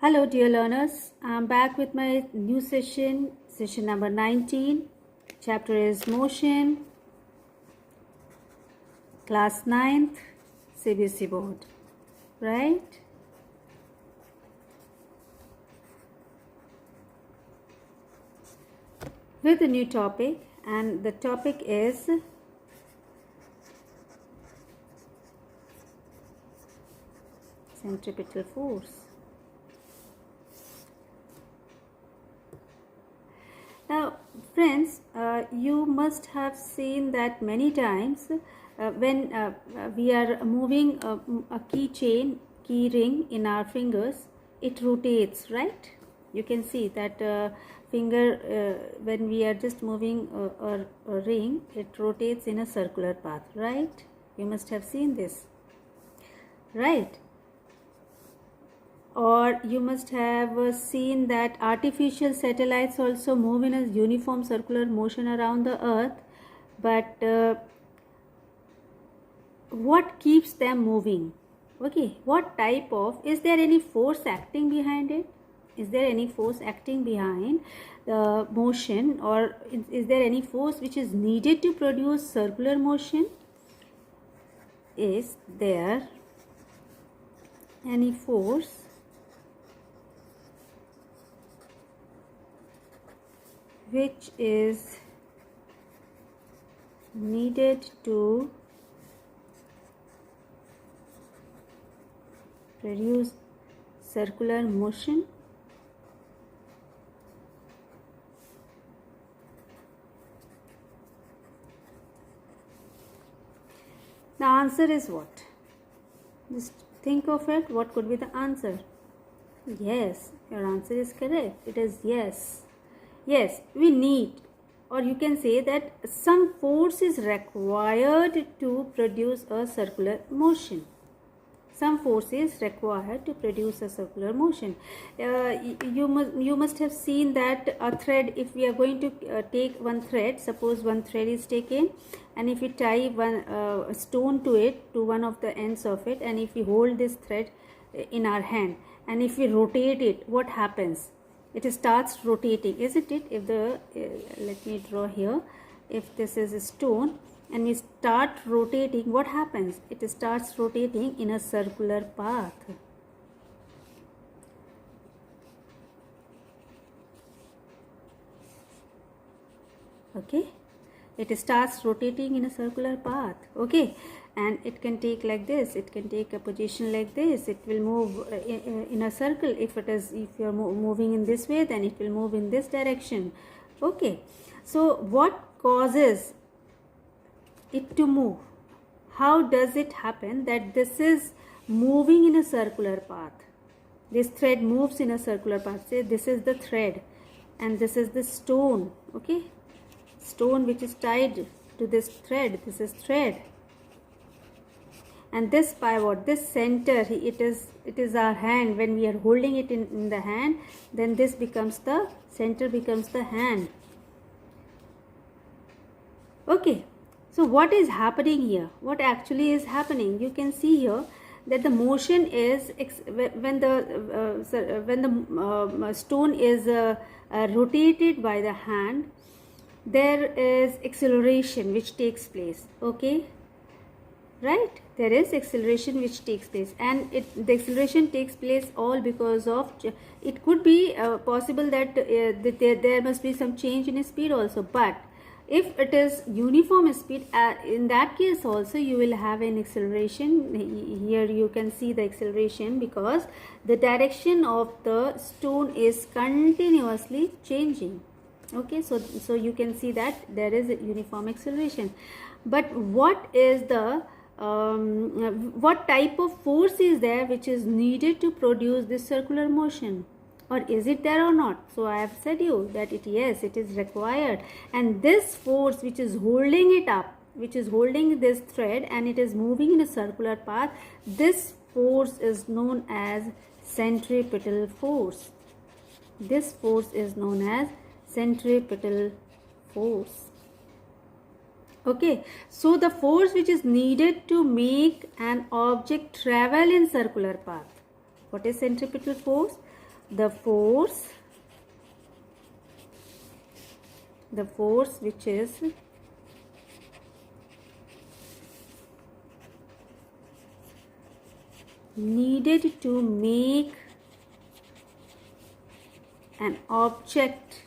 Hello dear learners, I'm back with my new session number 19. Chapter is Motion, class 9th, CBSE board, right? With a new topic, and the topic is centripetal force. Now, friends, you must have seen that many times when we are moving a keychain, key ring in our fingers, it rotates, right? You can see that finger, when we are just moving a ring, it rotates in a circular path, right? You must have seen this, right? Or you must have seen that artificial satellites also move in a uniform circular motion around the earth, but what keeps them moving? Okay, what type of, is there any force acting behind it? Is there any force acting behind the motion, or is there any force which is needed to produce circular motion? Is there any force which is needed to produce circular motion? The answer is what? Just think of it. What could be the answer? Yes, your answer is correct. It is yes. Yes, we need, or you can say that some force is required to produce a circular motion. Some force is required to produce a circular motion. You must have seen that a thread, if we are going to take one thread, suppose one thread is taken, and if we tie one stone to it, to one of the ends of it, and if we hold this thread in our hand, and if we rotate it, what happens? It starts rotating, isn't it? If the let me draw here, if this is a stone and we start rotating, what happens? It starts rotating in a circular path. Okay, it starts rotating in a circular path. Okay, and it can take like this, it can take a position like this, it will move in a circle. If you are moving in this way, then it will move in this direction. Okay, so what causes it to move? How does it happen that this is moving in a circular path? This thread moves in a circular path. Say this is the thread and this is the stone. Okay, stone which is tied to this thread, this is thread, and this pivot, this center, it is our hand. When we are holding it in the hand, then this becomes the center, becomes the hand. Okay, so what is happening here? What actually is happening? You can see here that the motion is when the stone is rotated by the hand, there is acceleration which takes place. Okay, right? There is acceleration which takes place, and the acceleration takes place all because of, it could be possible that there must be some change in speed also, but if it is uniform speed, in that case also you will have an acceleration. Here you can see the acceleration because the direction of the stone is continuously changing. Okay, so you can see that there is a uniform acceleration. But what is the what type of force is there which is needed to produce this circular motion, or is it there or not? So I have said you that yes, it is required, and this force which is holding it up, which is holding this thread and it is moving in a circular path, this force is known as centripetal force. This force is known as centripetal force. Okay, so the force which is needed to make an object travel in circular path. What is centripetal force? the force which is needed to make an object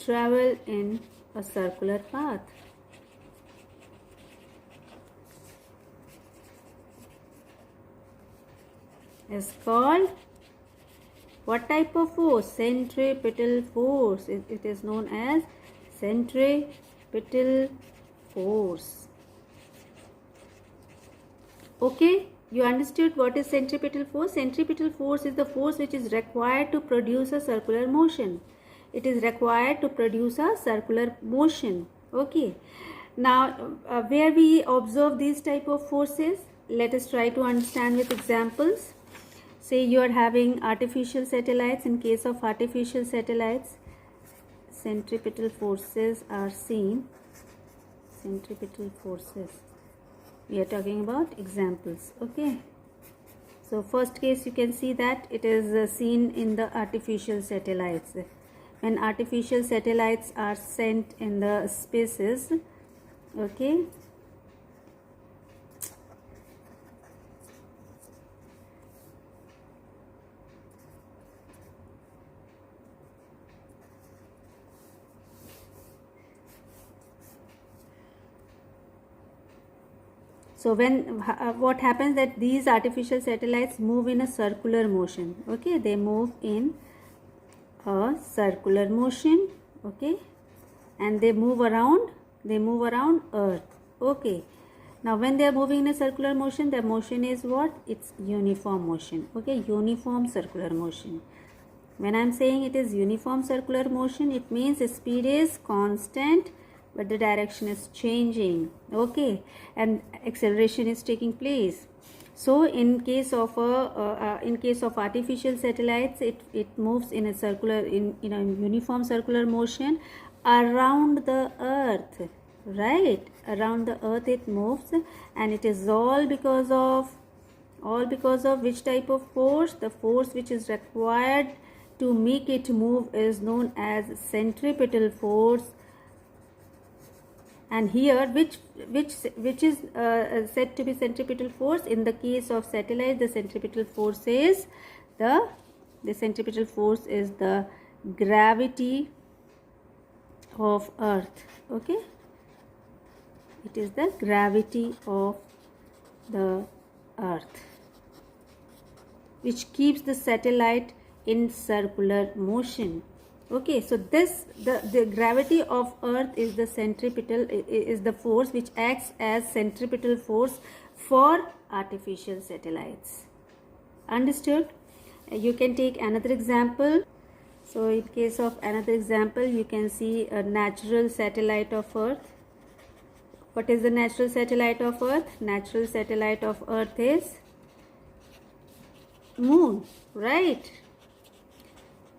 travel in a circular path. Is called what type of force? Centripetal force. It is known as centripetal force. Okay, you understood what is centripetal force? Centripetal force is the force which is required to produce a circular motion. It is required to produce a circular motion. Okay, now where we observe these type of forces, let us try to understand with examples. Say you are having artificial satellites. In case of artificial satellites, centripetal forces are seen. Centripetal forces. We are talking about examples. Okay. So first case, you can see that it is seen in the artificial satellites. When artificial satellites are sent in the spaces, okay, so when what happens that these artificial satellites move in a circular motion. Okay, they move in a circular motion. Okay, and they move around Earth. Okay, now when they are moving in a circular motion, their motion is what? It's uniform motion. Okay, uniform circular motion. When I am saying it is uniform circular motion, it means the speed is constant but the direction is changing. Okay, and acceleration is taking place. So in case of artificial satellites, it moves in a circular in a uniform circular motion around the Earth, right? Around the Earth it moves, and it is all because of which type of force? The force which is required to make it move is known as centripetal force. And here which is said to be centripetal force? In the case of satellite, the centripetal force is the gravity of Earth. Okay, it is the gravity of the Earth which keeps the satellite in circular motion. Okay, so the gravity of Earth is the centripetal, is the force which acts as centripetal force for artificial satellites. Understood? You can take another example. So in case of another example, you can see a natural satellite of Earth. What is the natural satellite of Earth? Natural satellite of Earth is Moon, right?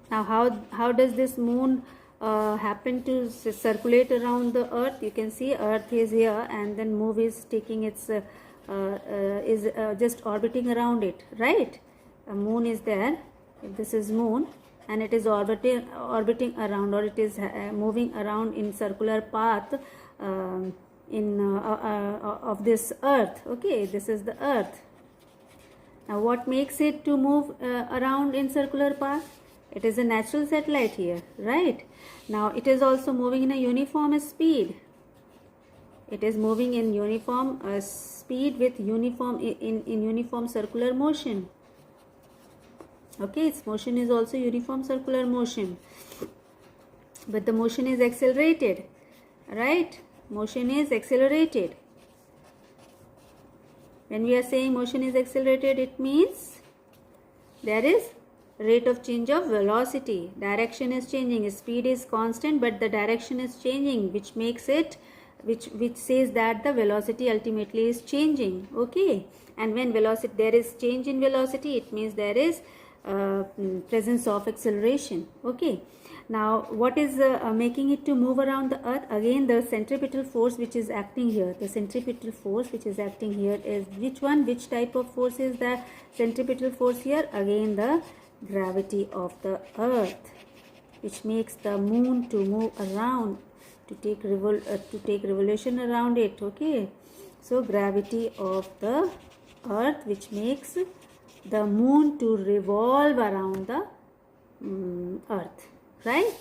Now how does this moon happen to circulate around the Earth? You can see Earth is here, and then moon is taking its just orbiting around it, right? A moon is there. If this is moon, and it is orbiting around, or it is moving around in circular path of this Earth. Okay, this is the Earth. Now what makes it to move around in circular path? It is a natural satellite here, right? Now it is also moving in a uniform speed. It is moving in uniform speed with uniform in uniform circular motion. Okay, its motion is also uniform circular motion, but the motion is accelerated, right? Motion is accelerated. When we are saying motion is accelerated, it means there is rate of change of velocity. Direction is changing. Speed is constant, but the direction is changing, which makes it, which says that the velocity ultimately is changing. Okay, and when velocity, there is change in velocity, it means there is presence of acceleration. Okay, Now what is making it to move around the earth? Again, the centripetal force which is acting here. The centripetal force which is acting here is which one? Which type of force is the centripetal force here? Again, the gravity of the earth, which makes the moon to move around, to take revolution around it. Okay, so gravity of the earth which makes the moon to revolve around the earth, right?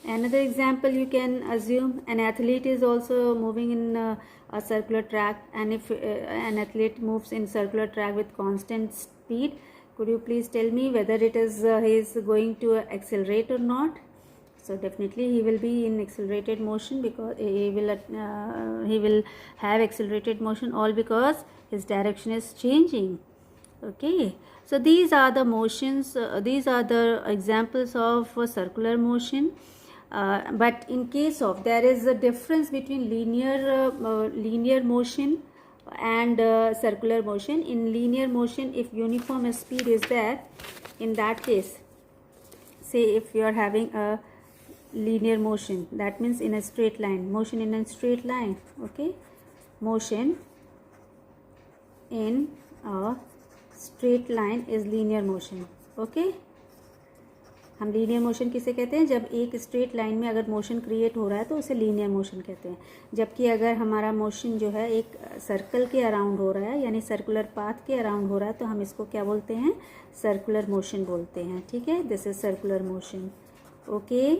Another example you can assume, an athlete is also moving in a circular track, and if an athlete moves in circular track with constant speed, could you please tell me whether it is he is going to accelerate or not? So definitely he will be in accelerated motion, because he will have accelerated motion, all because his direction is changing. Okay, so these are the motions, these are the examples of circular motion. But in case of, there is a difference between linear motion and circular motion. In linear motion, if uniform speed is there, in that case, say if you are having a linear motion, that means in a straight line, motion in a straight line. Okay, motion in a straight line is linear motion. Okay, हम linear motion किसे कहते हैं? जब एक straight line में अगर motion create हो रहा है तो उसे लीनियर मोशन कहते हैं. जबकि अगर हमारा मोशन जो है एक सर्कल के अराउंड हो रहा है, यानी सर्कुलर पाथ के अराउंड हो रहा है, तो हम इसको क्या बोलते हैं? सर्कुलर मोशन बोलते हैं. ठीक है, this is circular motion. Okay,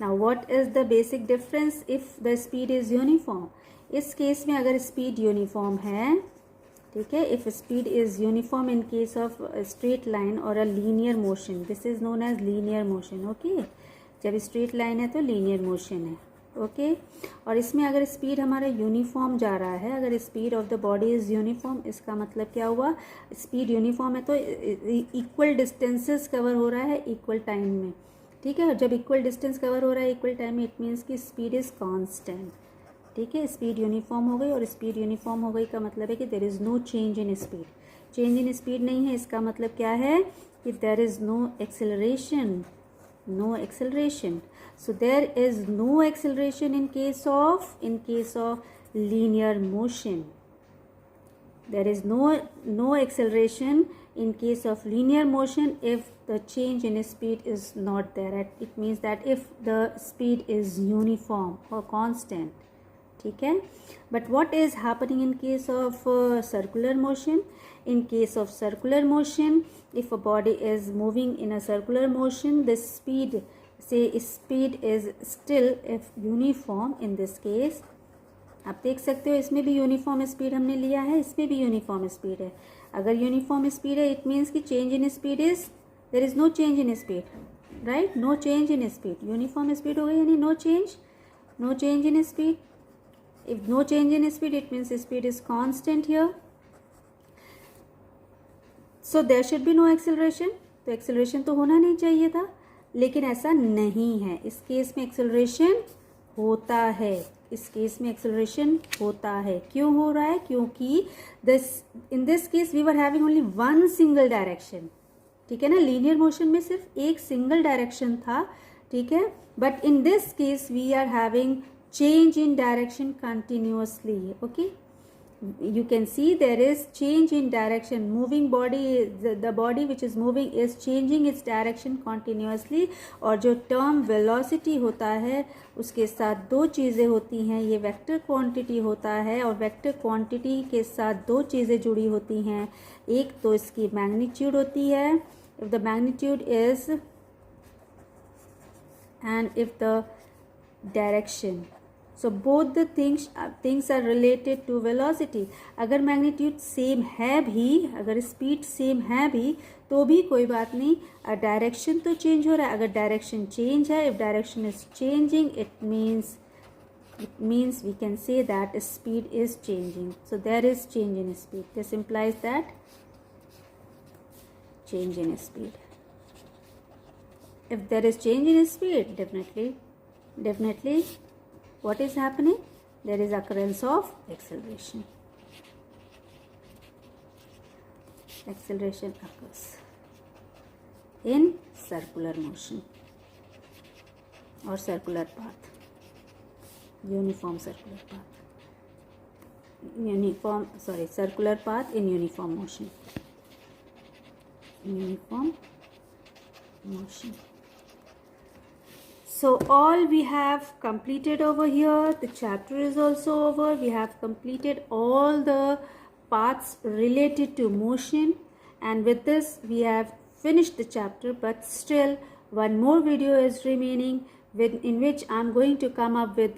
now what is the basic difference if the speed is uniform? इस केस में अगर स्पीड यूनिफॉर्म है, ठीक है, if speed is uniform in case of straight line और a linear motion, this is known as linear motion. Okay, जब straight line है तो लीनियर मोशन है. ओके, और इसमें अगर स्पीड हमारा यूनिफॉर्म जा रहा है, अगर speed of the body is uniform, इसका मतलब क्या हुआ? स्पीड यूनिफॉर्म है तो इक्वल डिस्टेंसेस कवर हो रहा है इक्वल टाइम में. ठीक है, जब इक्वल डिस्टेंस कवर हो रहा है इक्वल टाइम में, इट मीन्स कि स्पीड इज कांस्टेंट. ठीक है, स्पीड यूनिफॉर्म हो गई, और स्पीड यूनिफॉर्म हो गई का मतलब है कि there is no change in speed. Change in speed नहीं है, इसका मतलब क्या है? कि there is no acceleration. No acceleration. So there is no acceleration in case of linear motion. There is no acceleration in case of linear motion if the change in speed is not there. It means that if the speed is uniform or constant. ठीक है, but what is happening in case of circular motion? In case of circular motion, if a body is moving in a circular motion, the speed is still if uniform. In this case, आप देख सकते हो इसमें भी uniform speed हमने लिया है, इसमें भी यूनिफॉर्म स्पीड है. अगर यूनिफॉर्म स्पीड है, इट मीन्स कि change in speed is, there is no change in speed, right? No change in speed. Uniform speed हो गई यानी no change in speed. If no change in speed, it means speed is constant here. So there should be no acceleration. तो acceleration तो होना नहीं चाहिए था, लेकिन ऐसा नहीं है. इस केस में acceleration होता है. इस केस में acceleration होता है. क्यों हो रहा है? क्योंकि in this case we were having only one single direction. ठीक है ना, लीनियर मोशन में सिर्फ एक सिंगल डायरेक्शन था. ठीक है, but in this case we are having change in direction continuously. Okay, you can see there is change in direction. Moving body, the body which is moving is changing its direction continuously. और जो term velocity होता है उसके साथ दो चीज़ें होती हैं. ये वेक्टर क्वांटिटी होता है, और वेक्टर क्वांटिटी के साथ दो चीज़ें जुड़ी होती हैं. एक तो इसकी मैग्नीट्यूड होती है, if the magnitude is, and if the direction. So both the things are related to velocity. अगर मैग्नीट्यूड सेम है भी, अगर स्पीड सेम है भी, तो भी कोई बात नहीं, डायरेक्शन तो चेंज हो रहा है. अगर डायरेक्शन चेंज है, if direction is changing, it means we can say that speed is changing. So there is change in speed. This implies that change in speed. If there is change in speed, definitely what is happening? There is occurrence of acceleration. Acceleration occurs in circular motion. or circular path. Uniform circular path. Circular path in uniform motion. Uniform motion. So all we have completed over here. The chapter is also over. We have completed all the paths related to motion, and with this we have finished the chapter, but still one more video is remaining in which I'm going to come up with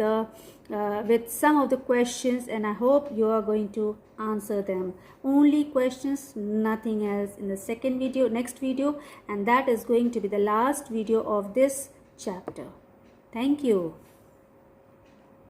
some of the questions, and I hope you are going to answer them. Only questions, nothing else, in the next video, and that is going to be the last video of this chapter. Thank you.